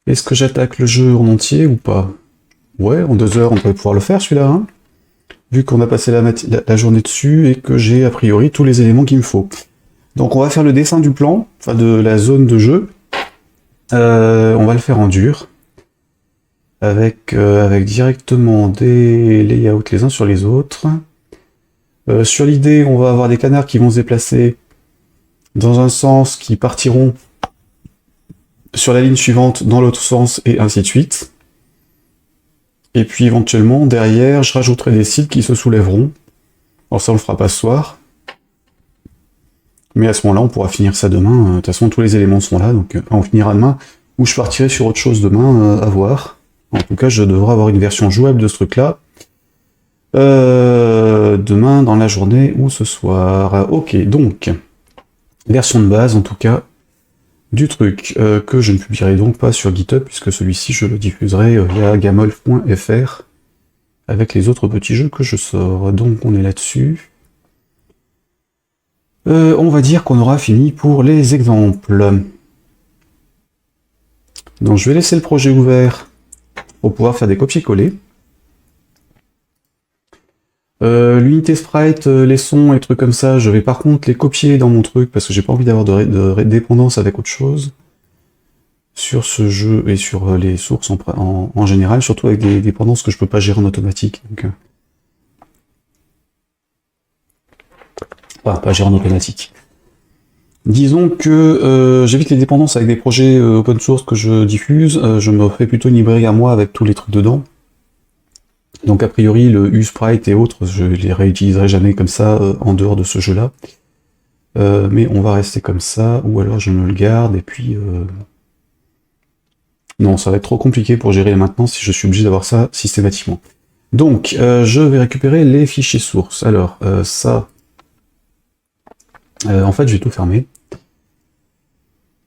Est-ce que j'attaque le jeu en entier ou pas? Ouais, en 2 heures, on devrait pouvoir le faire, celui-là, hein, vu qu'on a passé la journée dessus et que j'ai a priori tous les éléments qu'il me faut. Donc on va faire le dessin du plan, enfin de la zone de jeu. On va le faire en dur, avec directement des layouts les uns sur les autres. Sur l'idée, on va avoir des canards qui vont se déplacer dans un sens, qui partiront sur la ligne suivante dans l'autre sens, et ainsi de suite. Et puis éventuellement, derrière, je rajouterai des sites qui se soulèveront. Alors ça, on le fera pas ce soir. Mais à ce moment-là, on pourra finir ça demain. De toute façon, tous les éléments sont là, donc on finira demain. Ou je partirai sur autre chose demain, à voir. En tout cas, je devrais avoir une version jouable de ce truc-là. Demain, dans la journée, ou ce soir. Ok, donc, version de base, en tout cas, du truc, que je ne publierai donc pas sur GitHub, puisque celui-ci, je le diffuserai via gamolf.fr, avec les autres petits jeux que je sors. Donc, on est là-dessus. On va dire qu'on aura fini pour les exemples. Donc je vais laisser le projet ouvert pour pouvoir faire des copier-coller. L'unité sprite, les sons et trucs comme ça, je vais par contre les copier dans mon truc parce que j'ai pas envie d'avoir de dépendance avec autre chose sur ce jeu et sur les sources en général, surtout avec des dépendances que je peux pas gérer en automatique. Donc, pas gérer en automatique. Disons que j'évite les dépendances avec des projets open source que je diffuse, je me fais plutôt une librairie à moi avec tous les trucs dedans. Donc a priori le U-Sprite et autres, je les réutiliserai jamais comme ça en dehors de ce jeu-là. Mais on va rester comme ça, ou alors je me le garde, et puis... Non, ça va être trop compliqué pour gérer la maintenance si je suis obligé d'avoir ça systématiquement. Donc, je vais récupérer les fichiers sources. Alors, ça... en fait, je vais tout fermer.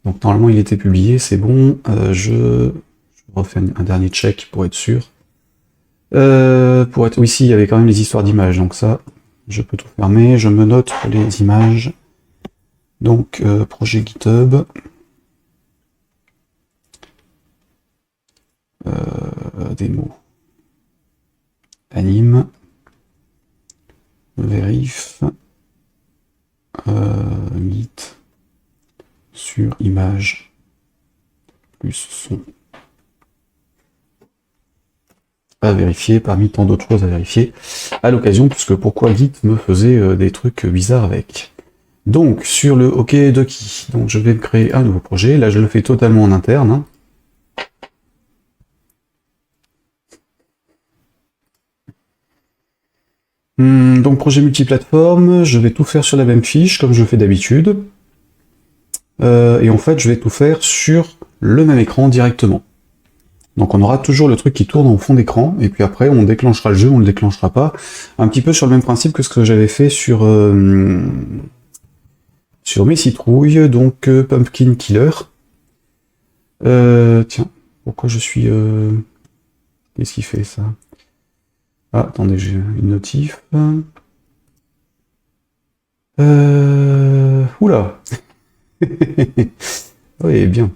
Donc normalement il était publié, c'est bon. Je refais un dernier check pour être sûr. Oui, si, il y avait quand même les histoires d'images, donc ça, je peux tout fermer. Je me note les images. Donc, projet GitHub. Démo. Anime. Vérif. Git. Sur image. Plus son. À vérifier parmi tant d'autres choses à vérifier à l'occasion, puisque pourquoi Git me faisait des trucs bizarres avec. Donc sur le OK de qui, donc je vais créer un nouveau projet, là je le fais totalement en interne. Hein. Donc projet multiplateforme, je vais tout faire sur la même fiche comme je fais d'habitude. Et en fait je vais tout faire sur le même écran directement. Donc on aura toujours le truc qui tourne en fond d'écran, et puis après on déclenchera le jeu, on le déclenchera pas. Un petit peu sur le même principe que ce que j'avais fait sur mes citrouilles, donc Pumpkin Killer. Tiens, pourquoi je suis... Qu'est-ce qui fait ça? Ah, attendez, j'ai une notif. Oula. Oui, bien.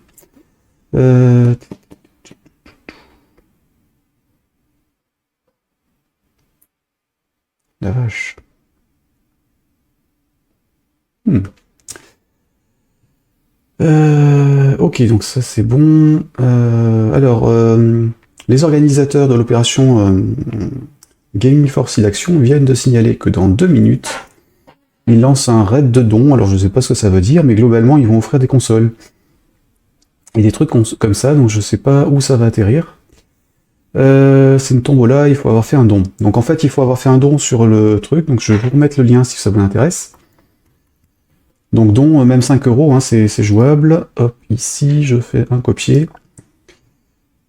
La vache. Ok, donc ça c'est bon. Alors, les organisateurs de l'opération Gaming for Seed Action viennent de signaler que dans 2 minutes, ils lancent un raid de dons. Alors je ne sais pas ce que ça veut dire, mais globalement ils vont offrir des consoles. Et des trucs comme ça, donc je sais pas où ça va atterrir. C'est une tombola, il faut avoir fait un don. Donc en fait, il faut avoir fait un don sur le truc, donc je vais vous remettre le lien si ça vous intéresse. Donc don, même 5 €, hein, c'est jouable. Hop, ici, je fais un copier.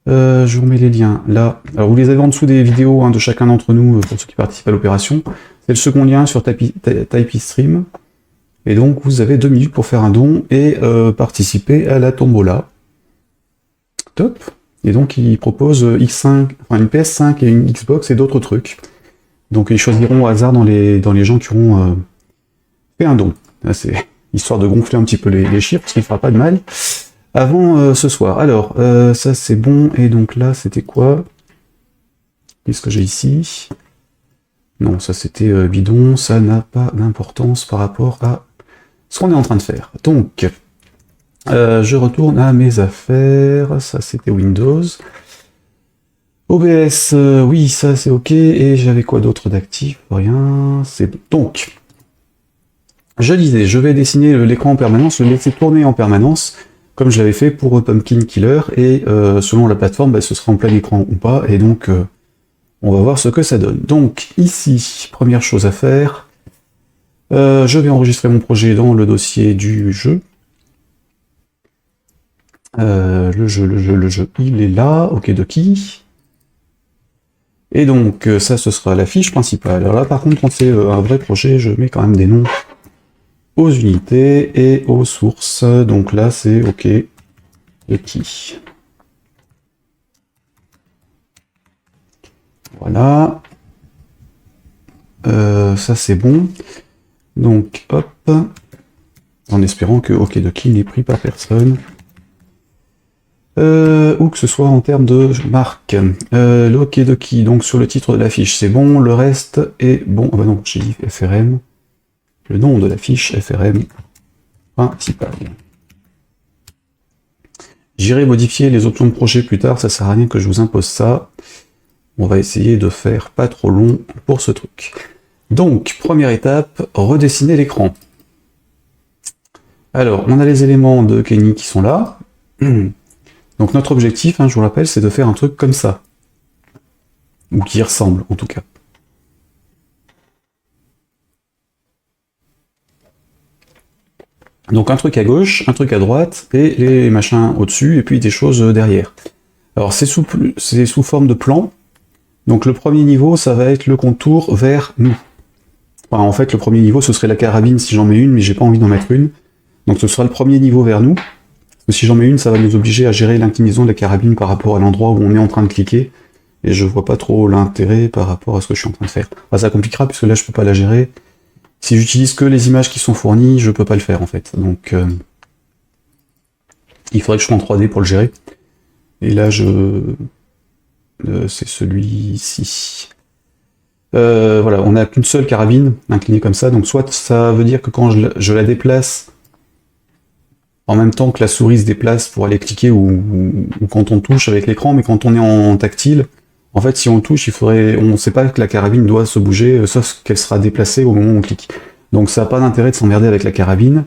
Je vous mets les liens là. Alors vous les avez en dessous des vidéos hein, de chacun d'entre nous, pour ceux qui participent à l'opération. C'est le second lien sur Typee-Stream. Et donc vous avez 2 minutes pour faire un don et participer à la tombola. Top. Et donc ils proposent X5, enfin une PS5 et une Xbox et d'autres trucs. Donc ils choisiront au hasard dans les gens qui auront fait un don. C'est histoire de gonfler un petit peu les chiffres, parce qu'il ne fera pas de mal. avant ce soir. Alors, ça c'est bon, et donc là, c'était quoi? Qu'est-ce que j'ai ici? Non, ça c'était bidon, ça n'a pas d'importance par rapport à ce qu'on est en train de faire. Donc, je retourne à mes affaires, ça c'était Windows. OBS, oui, ça c'est ok, et j'avais quoi d'autre d'actif? Rien, c'est... Donc, je disais, je vais dessiner l'écran en permanence, le laisser tourner en permanence, comme je l'avais fait pour Pumpkin Killer, et selon la plateforme, bah, ce sera en plein écran ou pas, et donc on va voir ce que ça donne. Donc ici, première chose à faire, je vais enregistrer mon projet dans le dossier du jeu. Le jeu, il est là, okidoki. Et donc ça, ce sera la fiche principale. Alors là, par contre, quand c'est un vrai projet, je mets quand même des noms aux unités et aux sources. Donc là, c'est OK. Et qui. Voilà. Ça, c'est bon. Donc, hop. En espérant que okidoki n'est pris par personne. Ou que ce soit en termes de marque. Le okidoki, donc sur le titre de la fiche, c'est bon. Le reste est bon. Ah bah non, j'ai dit FRM. Le nom de la fiche FRM principale. J'irai modifier les options de projet plus tard, ça sert à rien que je vous impose ça. On va essayer de faire pas trop long pour ce truc. Donc, première étape, redessiner l'écran. Alors, on a les éléments de Kenny qui sont là. Donc notre objectif, je vous rappelle, c'est de faire un truc comme ça. Ou qui ressemble, en tout cas. Donc un truc à gauche, un truc à droite, et les machins au-dessus, et puis des choses derrière. Alors c'est sous forme de plan. Donc le premier niveau, ça va être le contour vers nous. Enfin, en fait, le premier niveau, ce serait la carabine si j'en mets une, mais j'ai pas envie d'en mettre une. Donc ce sera le premier niveau vers nous. Parce que si j'en mets une, ça va nous obliger à gérer l'inclinaison de la carabine par rapport à l'endroit où on est en train de cliquer. Et je vois pas trop l'intérêt par rapport à ce que je suis en train de faire. Enfin, ça compliquera, puisque là, je peux pas la gérer. Si j'utilise que les images qui sont fournies, je peux pas le faire, en fait. Donc, il faudrait que je sois en 3D pour le gérer. Et là, c'est celui-ci. Voilà, on n'a qu'une seule carabine inclinée comme ça, donc soit ça veut dire que quand je la déplace, en même temps que la souris se déplace pour aller cliquer, ou quand on touche avec l'écran, mais quand on est en tactile, en fait, si on touche, on ne sait pas que la carabine doit se bouger, sauf qu'elle sera déplacée au moment où on clique. Donc ça n'a pas d'intérêt de s'emmerder avec la carabine,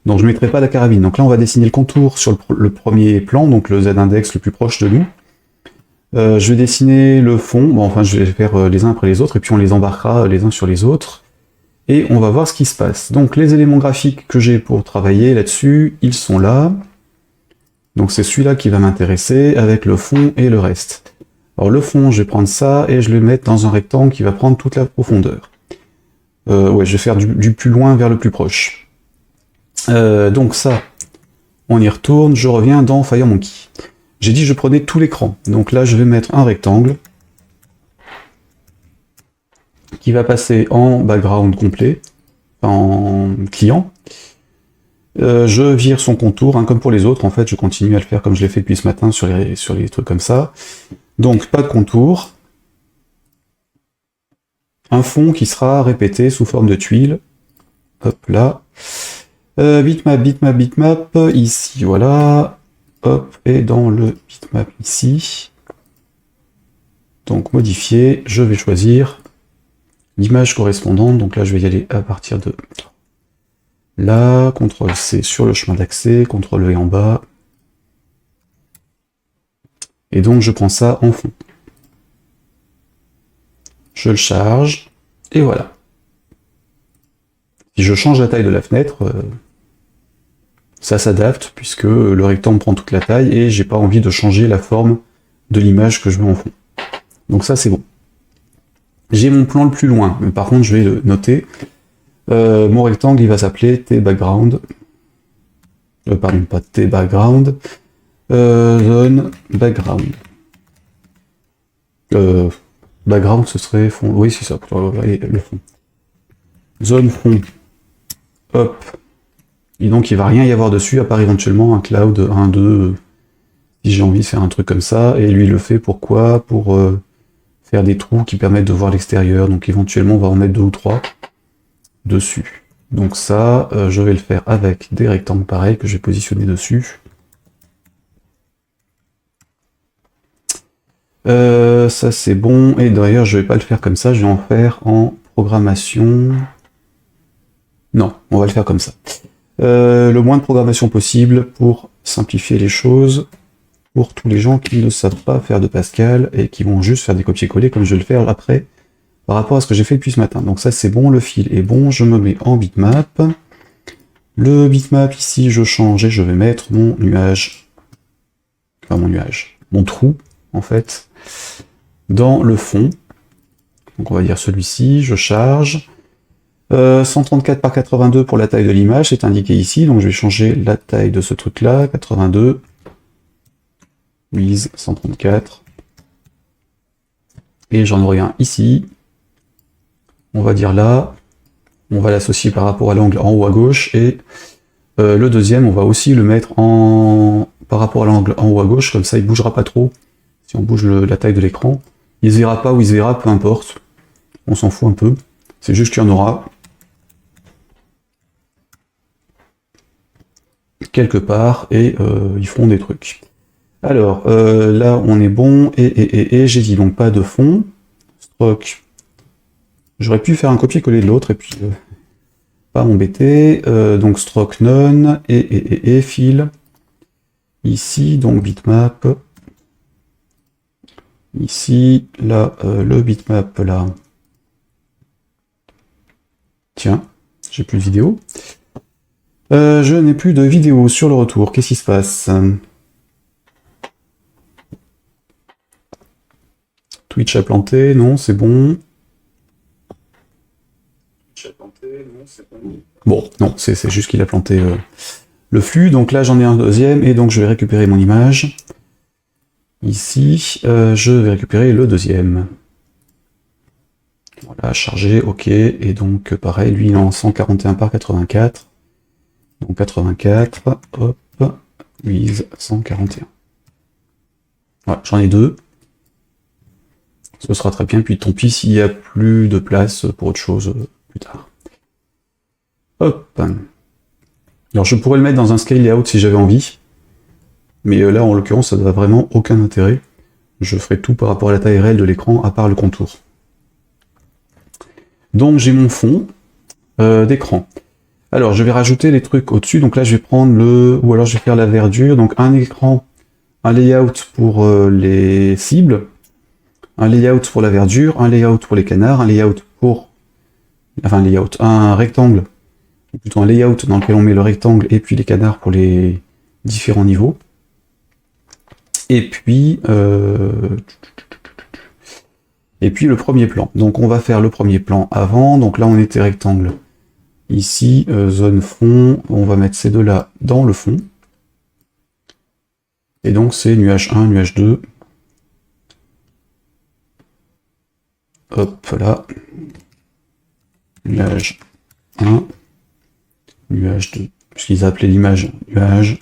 donc je ne mettrai pas la carabine. Donc là, on va dessiner le contour sur le premier plan, donc le Z-index le plus proche de nous. Je vais dessiner le fond, bon, enfin je vais faire les uns après les autres, et puis on les embarquera les uns sur les autres, et on va voir ce qui se passe. Donc les éléments graphiques que j'ai pour travailler là-dessus, ils sont là. Donc c'est celui-là qui va m'intéresser, avec le fond et le reste. Alors le fond, je vais prendre ça, et je vais le mettre dans un rectangle qui va prendre toute la profondeur. Ouais, je vais faire du plus loin vers le plus proche. Donc ça, on y retourne, je reviens dans FireMonkey. J'ai dit que je prenais tout l'écran, donc là je vais mettre un rectangle qui va passer en background complet, en client. Je vire son contour, comme pour les autres, en fait je continue à le faire comme je l'ai fait depuis ce matin sur les trucs comme ça. Donc pas de contour. Un fond qui sera répété sous forme de tuile. Hop là. Bitmap, bitmap, bitmap, ici, voilà. Hop, et dans le bitmap ici. Donc modifier, je vais choisir l'image correspondante. Donc là, je vais y aller à partir de là. CTRL-C sur le chemin d'accès, CTRL-V en bas. Et donc je prends ça en fond. Je le charge, et voilà. Si je change la taille de la fenêtre, ça s'adapte, puisque le rectangle prend toute la taille, et j'ai pas envie de changer la forme de l'image que je mets en fond. Donc ça, c'est bon. J'ai mon plan le plus loin, mais par contre, je vais le noter. Mon rectangle, il va s'appeler T-Background. Pardon, pas T-Background. Zone Background. Background, ce serait fond. Oui, c'est ça. Allez, le fond. Zone fond. Hop. Et donc il va rien y avoir dessus, à part éventuellement un cloud 1, 2, si j'ai envie de faire un truc comme ça, et lui il le fait pourquoi? Pour faire des trous qui permettent de voir l'extérieur, donc éventuellement on va en mettre 2 ou 3 dessus. Donc ça, je vais le faire avec des rectangles pareils que je vais positionner dessus. Ça c'est bon, et d'ailleurs je vais pas le faire comme ça, je vais en faire en programmation. Non, on va le faire comme ça. Le moins de programmation possible pour simplifier les choses pour tous les gens qui ne savent pas faire de Pascal et qui vont juste faire des copier-coller comme je vais le faire après par rapport à ce que j'ai fait depuis ce matin. Donc ça c'est bon, le fil est bon, je me mets en bitmap. Le bitmap ici je change et je vais mettre mon nuage, enfin mon trou en fait, dans le fond. Donc on va dire celui-ci, je charge. 134 par 82 pour la taille de l'image, c'est indiqué ici, donc je vais changer la taille de ce truc-là, 82, width 134, et j'en aurai un ici, on va dire là, on va l'associer par rapport à l'angle en haut à gauche, et le deuxième, on va aussi le mettre par rapport à l'angle en haut à gauche, comme ça il bougera pas trop, si on bouge la taille de l'écran, il se verra pas ou il se verra, peu importe, on s'en fout un peu, c'est juste qu'il y en aura quelque part, et ils feront des trucs. Alors, là, on est bon, et j'ai dit donc pas de fond, stroke, j'aurais pu faire un copier-coller de l'autre, et puis pas m'embêter, donc stroke none, et fil, ici, donc bitmap, ici, là, le bitmap, là, tiens, j'ai plus de vidéo, je n'ai plus de vidéo sur le retour, qu'est-ce qui se passe? Twitch a planté, non, c'est bon. Bon, non, c'est juste qu'il a planté le flux, donc là j'en ai un deuxième, et donc je vais récupérer mon image. Ici, je vais récupérer le deuxième. Voilà, chargé, ok, et donc pareil, lui il est en 141 par 84. Donc 84, hop, width 141. Voilà, j'en ai deux. Ce sera très bien, puis tant pis s'il n'y a plus de place pour autre chose plus tard. Hop. Alors je pourrais le mettre dans un scale layout si j'avais envie, mais là en l'occurrence ça n'a vraiment aucun intérêt. Je ferai tout par rapport à la taille réelle de l'écran, à part le contour. Donc j'ai mon fond d'écran. Alors je vais rajouter les trucs au-dessus, donc là je vais prendre ou alors je vais faire la verdure, donc un écran, un layout pour les cibles, un layout pour la verdure, un layout pour les canards, un layout pour... Enfin un layout, un rectangle, ou plutôt un layout dans lequel on met le rectangle et puis les canards pour les différents niveaux. Et puis le premier plan. Donc on va faire le premier plan avant, donc là on était rectangle. Ici, zone fond, on va mettre ces deux-là dans le fond. Et donc c'est nuage 1, nuage 2. Hop là. Nuage 1, nuage 2. Puisqu'ils appelaient l'image nuage.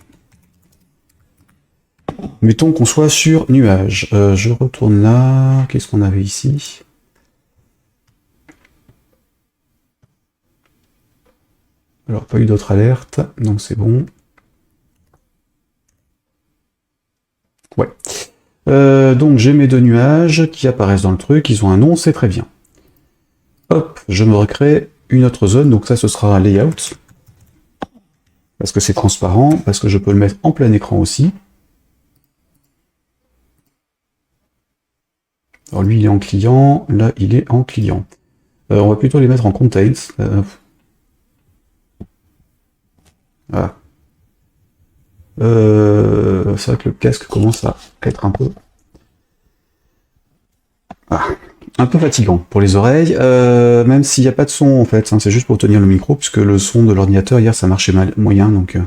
Mettons qu'on soit sur nuage. Je retourne là. Qu'est-ce qu'on avait ici? Alors, pas eu d'autres alertes, donc c'est bon. Ouais. Donc j'ai mes deux nuages qui apparaissent dans le truc, ils ont un nom, c'est très bien. Hop, je me recrée une autre zone, donc ça ce sera un layout. Parce que c'est transparent, parce que je peux le mettre en plein écran aussi. Alors lui il est en client, là il est en client. On va plutôt les mettre en contains. Voilà. C'est vrai que le casque commence à être un peu... un peu fatigant pour les oreilles, même s'il n'y a pas de son en fait, hein, c'est juste pour tenir le micro, puisque le son de l'ordinateur hier ça marchait mal, moyen, donc...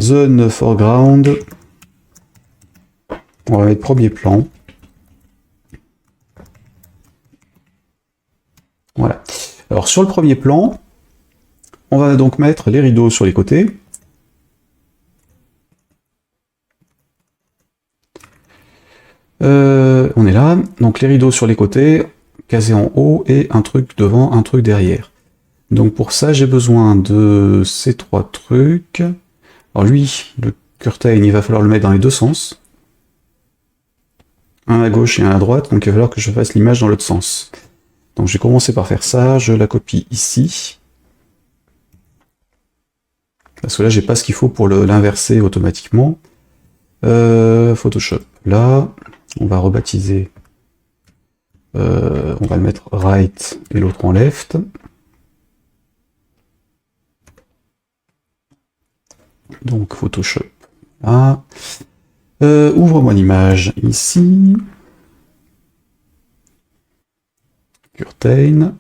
Zone foreground. On va mettre premier plan. Voilà. Alors sur le premier plan, On va donc mettre les rideaux sur les côtés. On est là, donc les rideaux sur les côtés, casés en haut, et un truc devant, un truc derrière. Donc pour ça, j'ai besoin de ces 3 trucs. Alors lui, le curtain, il va falloir le mettre dans les deux sens. Un à gauche et un à droite, donc il va falloir que je fasse l'image dans l'autre sens. Donc je vais commencer par faire ça, je la copie ici. Parce que là, j'ai pas ce qu'il faut pour l'inverser automatiquement. Photoshop, là, on va rebaptiser. On va le mettre right et l'autre en left. Donc Photoshop, là. Ouvre-moi l'image ici. Curtain.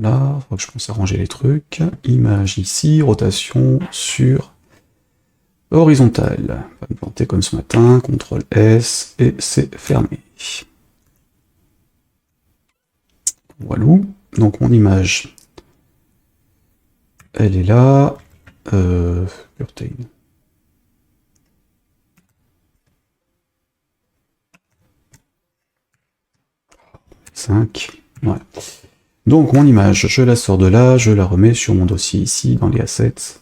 Là, faut que je pense à ranger les trucs. Image ici, rotation sur horizontale. On va me planter comme ce matin, CTRL S, et c'est fermé. Voilà. Donc mon image, elle est là. Curtain. Ouais. Donc mon image, je la sors de là, je la remets sur mon dossier ici, dans les assets.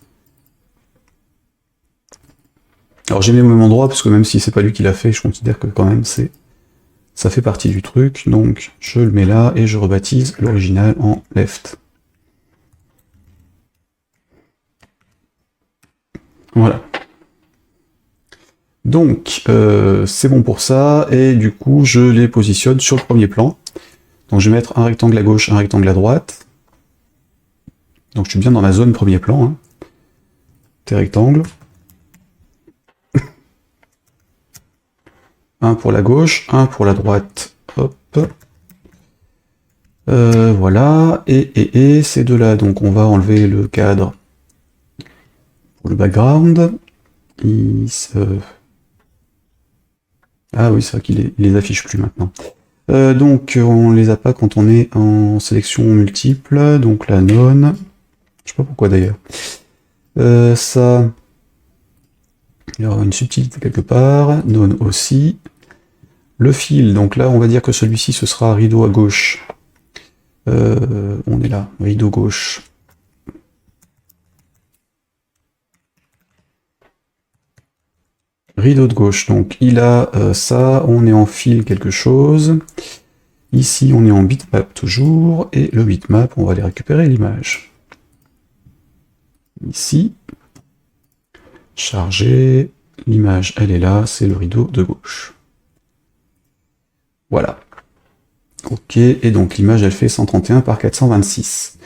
Alors j'ai mis au même endroit, parce que même si c'est pas lui qui l'a fait, je considère que quand même ça fait partie du truc. Donc je le mets là, et je rebaptise l'original en left. Voilà. Donc c'est bon pour ça, et du coup je les positionne sur le premier plan. Donc je vais mettre un rectangle à gauche, un rectangle à droite. Donc je suis bien dans ma zone premier plan. Hein. Des rectangles. Un pour la gauche, un pour la droite. Hop. Voilà. Et ces deux-là, donc on va enlever le cadre pour le background. Ah oui, c'est vrai qu'il les affiche plus maintenant. Donc on les a pas quand on est en sélection multiple, donc la non, je sais pas pourquoi d'ailleurs. Ça, il y aura une subtilité quelque part, non aussi. Le fil, donc là on va dire que celui-ci ce sera rideau à gauche. On est là, rideau gauche. Rideau de gauche, donc il a ça, on est en fil quelque chose. Ici on est en bitmap toujours, et le bitmap, on va aller récupérer l'image. Ici, charger, l'image elle est là, c'est le rideau de gauche. Voilà. Ok, et donc l'image elle fait 131 par 426.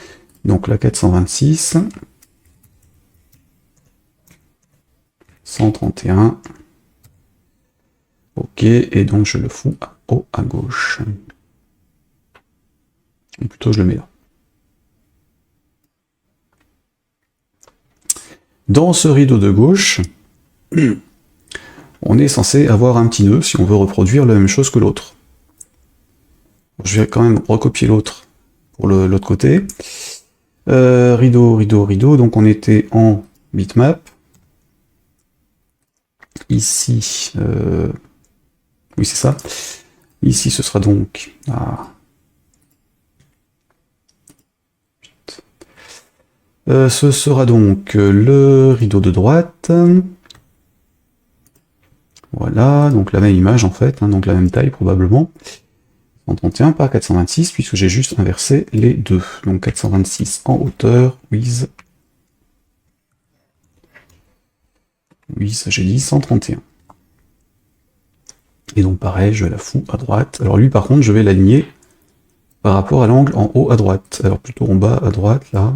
Donc là 426, 131. Ok, et donc je le fous à haut à gauche. Ou plutôt je le mets là. Dans ce rideau de gauche, on est censé avoir un petit nœud si on veut reproduire la même chose que l'autre. Je vais quand même recopier l'autre pour l'autre côté. Rideau, rideau, rideau, donc on était en bitmap. Ici, oui c'est ça. Ici ce sera donc... ce sera donc le rideau de droite. Voilà, donc la même image en fait, hein, donc la même taille probablement. 131 par 426, puisque j'ai juste inversé les deux. Donc 426 en hauteur, with, j'ai dit 131. Et donc pareil, je la fous à droite. Alors lui par contre, je vais l'aligner par rapport à l'angle en haut à droite. Alors plutôt en bas à droite, là.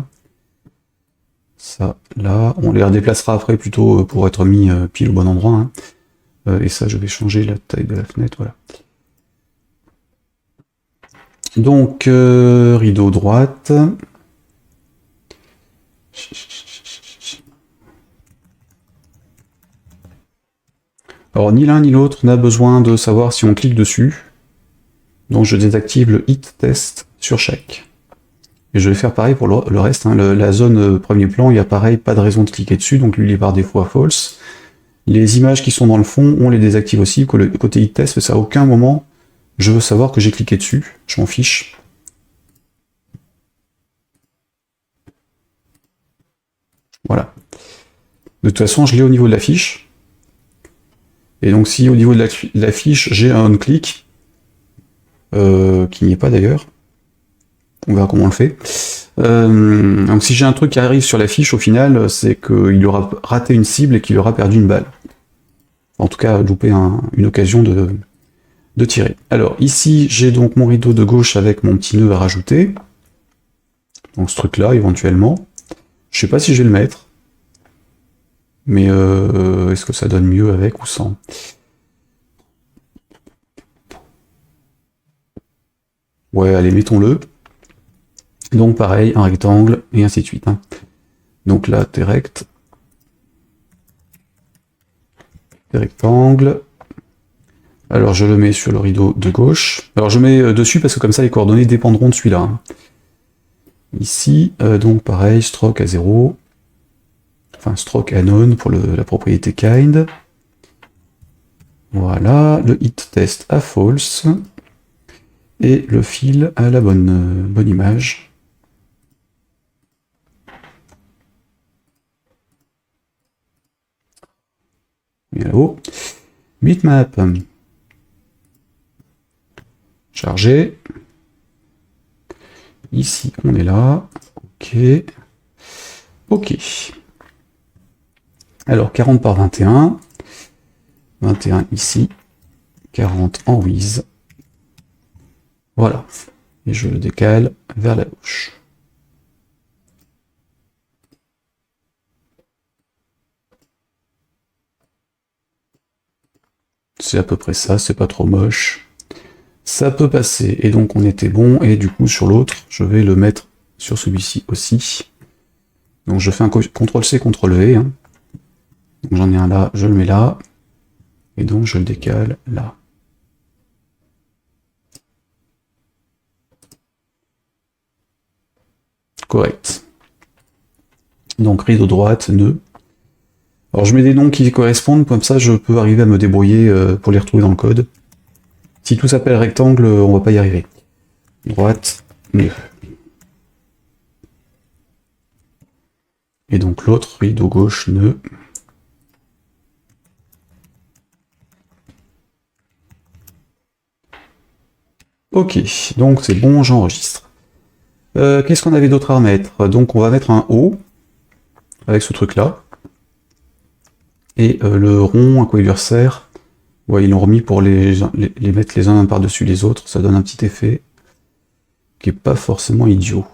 Ça, là. On les redéplacera après plutôt pour être mis pile au bon endroit. Hein. Et ça, je vais changer la taille de la fenêtre, voilà. Donc, rideau droite. Alors, ni l'un ni l'autre n'a besoin de savoir si on clique dessus. Donc, je désactive le hit test sur chaque. Et je vais faire pareil pour le reste, hein. La zone premier plan, il y a pareil, pas de raison de cliquer dessus, donc lui il est par défaut à false. Les images qui sont dans le fond, on les désactive aussi, côté hit test, parce qu'à aucun moment je veux savoir que j'ai cliqué dessus, je m'en fiche. Voilà. De toute façon, je l'ai au niveau de la fiche. Et donc si au niveau de la fiche, j'ai un on-click, qui n'y est pas d'ailleurs, on verra comment on le fait. Donc si j'ai un truc qui arrive sur la fiche, au final, c'est qu'il aura raté une cible et qu'il aura perdu une balle. En tout cas, loupé une occasion de tirer. Alors ici, j'ai donc mon rideau de gauche avec mon petit nœud à rajouter. Donc ce truc-là, éventuellement. Je sais pas si je vais le mettre. Mais est-ce que ça donne mieux avec ou sans? Ouais, allez, mettons-le. Donc pareil, un rectangle, et ainsi de suite. Hein. Donc là, t'es rect. T'es rectangle. Alors je le mets sur le rideau de gauche. Alors je mets dessus parce que comme ça les coordonnées dépendront de celui-là. Hein. Ici, donc pareil, stroke à 0. Enfin, stroke à none pour la propriété kind. Voilà, le hit test à false. Et le fil à la bonne image. Et là-haut. Bitmap. Chargé. Ici, on est là. Ok. Ok. Alors, 40 par 21. 21 ici. 40 en width. Voilà. Et je le décale vers la gauche. C'est à peu près ça, c'est pas trop moche. Ça peut passer, et donc on était bon, et du coup sur l'autre, je vais le mettre sur celui-ci aussi. Donc je fais un CTRL-C, CTRL-V. Hein. Donc j'en ai un là, je le mets là, et donc je le décale là. Correct. Donc rideau droite, nœud. Alors je mets des noms qui correspondent, comme ça je peux arriver à me débrouiller pour les retrouver dans le code. Si tout s'appelle rectangle, on va pas y arriver. Droite, nœud. Et donc l'autre, rideau gauche, nœud. Ok, donc c'est bon, j'enregistre. Qu'est-ce qu'on avait d'autre à remettre? Donc on va mettre un O, avec ce truc-là. Et le rond, à quoi il lui resserre? Ouais, ils l'ont remis pour les mettre les uns par-dessus les autres, ça donne un petit effet qui est pas forcément idiot.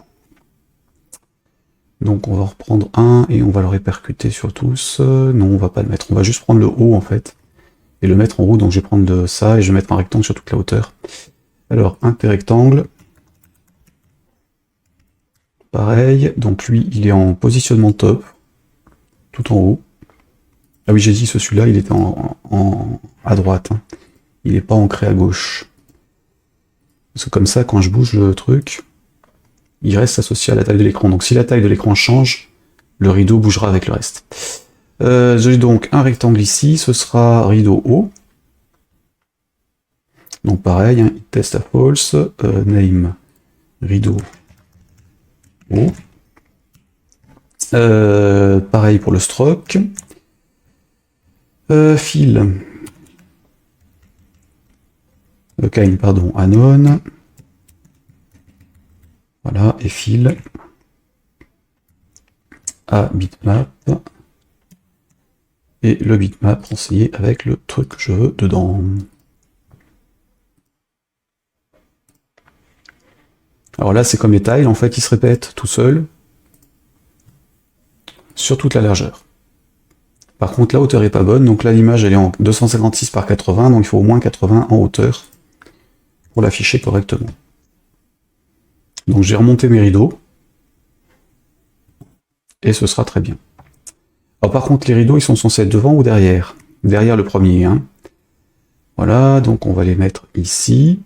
Donc on va reprendre un et on va le répercuter sur tous. Non, on va pas le mettre, on va juste prendre le haut en fait, et le mettre en haut, donc je vais prendre de ça et je vais mettre un rectangle sur toute la hauteur. Alors, un rectangle. Pareil, donc lui, il est en positionnement top, tout en haut. Ah oui, j'ai dit celui-là, il était à droite. Hein. Il n'est pas ancré à gauche. Parce que comme ça, quand je bouge le truc, il reste associé à la taille de l'écran. Donc si la taille de l'écran change, le rideau bougera avec le reste. J'ai donc un rectangle ici, ce sera rideau haut. Donc pareil, hein, test à false, name rideau haut. Pareil pour le stroke. Fil. Kind, pardon, anon. Voilà, et fil. À bitmap. Et le bitmap renseigné avec le truc que je veux dedans. Alors là, c'est comme les tiles, en fait, ils se répètent tout seuls sur toute la largeur. Par contre, la hauteur est pas bonne, donc là, l'image, elle est en 256 par 80, donc il faut au moins 80 en hauteur pour l'afficher correctement. Donc j'ai remonté mes rideaux, et ce sera très bien. Alors par contre, les rideaux, ils sont censés être devant ou derrière? Derrière le premier, hein. Voilà, donc on va les mettre ici.